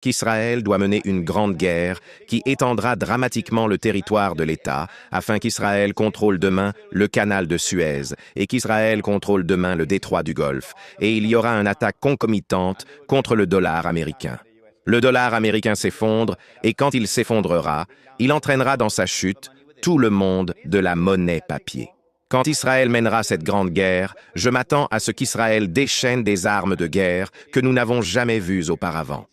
qu'Israël doit mener une grande guerre qui étendra dramatiquement le territoire de l'État afin qu'Israël contrôle demain le canal de Suez et qu'Israël contrôle demain le détroit du Golfe. Et il y aura une attaque concomitante contre le dollar américain. Le dollar américain s'effondre et quand il s'effondrera, il entraînera dans sa chute tout le monde de la monnaie papier. Quand Israël mènera cette grande guerre, je m'attends à ce qu'Israël déchaîne des armes de guerre que nous n'avons jamais vues auparavant.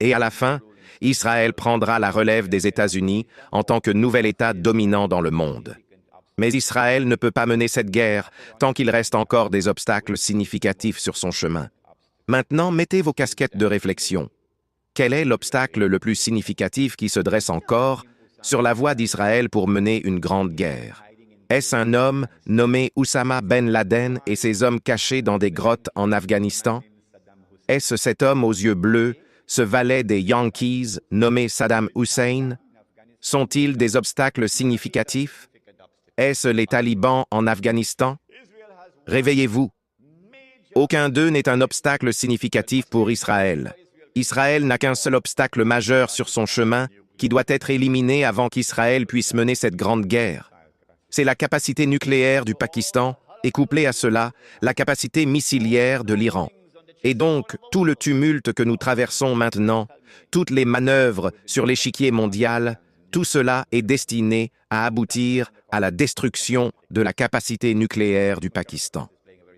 Et à la fin, Israël prendra la relève des États-Unis en tant que nouvel État dominant dans le monde. Mais Israël ne peut pas mener cette guerre tant qu'il reste encore des obstacles significatifs sur son chemin. Maintenant, mettez vos casquettes de réflexion. Quel est l'obstacle le plus significatif qui se dresse encore sur la voie d'Israël pour mener une grande guerre? Est-ce un homme nommé Oussama Ben Laden et ses hommes cachés dans des grottes en Afghanistan? Est-ce cet homme aux yeux bleus, ce valet des Yankees nommé Saddam Hussein? Sont-ils des obstacles significatifs? Est-ce les talibans en Afghanistan? Réveillez-vous. Aucun d'eux n'est un obstacle significatif pour Israël. Israël n'a qu'un seul obstacle majeur sur son chemin qui doit être éliminé avant qu'Israël puisse mener cette grande guerre. C'est la capacité nucléaire du Pakistan et couplée à cela, la capacité missilière de l'Iran. Et donc, tout le tumulte que nous traversons maintenant, toutes les manœuvres sur l'échiquier mondial, tout cela est destiné à aboutir à la destruction de la capacité nucléaire du Pakistan.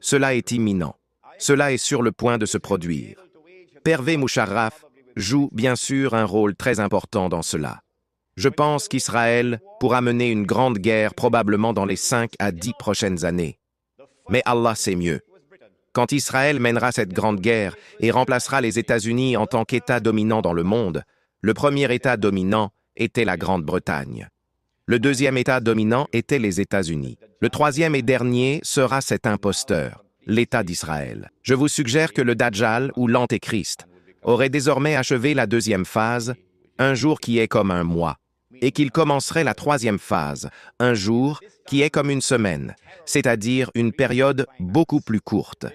Cela est imminent. Cela est sur le point de se produire. Pervez Musharraf joue bien sûr un rôle très important dans cela. Je pense qu'Israël pourra mener une grande guerre probablement dans les 5 à 10 prochaines années. Mais Allah sait mieux. Quand Israël mènera cette grande guerre et remplacera les États-Unis en tant qu'État dominant dans le monde, le premier État dominant était la Grande-Bretagne. Le deuxième État dominant était les États-Unis. Le troisième et dernier sera cet imposteur, l'État d'Israël. Je vous suggère que le Dajjal ou l'Antéchrist aurait désormais achevé la deuxième phase, un jour qui est comme un mois, et qu'il commencerait la troisième phase, un jour qui est comme une semaine, c'est-à-dire une période beaucoup plus courte.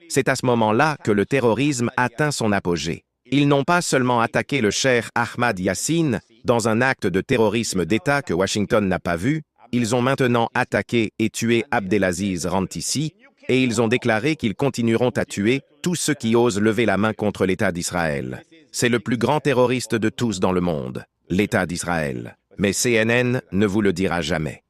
C'est à ce moment-là que le terrorisme atteint son apogée. Ils n'ont pas seulement attaqué le cheikh Ahmad Yassine dans un acte de terrorisme d'État que Washington n'a pas vu, ils ont maintenant attaqué et tué Abdelaziz Rantisi, et ils ont déclaré qu'ils continueront à tuer tous ceux qui osent lever la main contre l'État d'Israël. C'est le plus grand terroriste de tous dans le monde, l'État d'Israël. Mais CNN ne vous le dira jamais.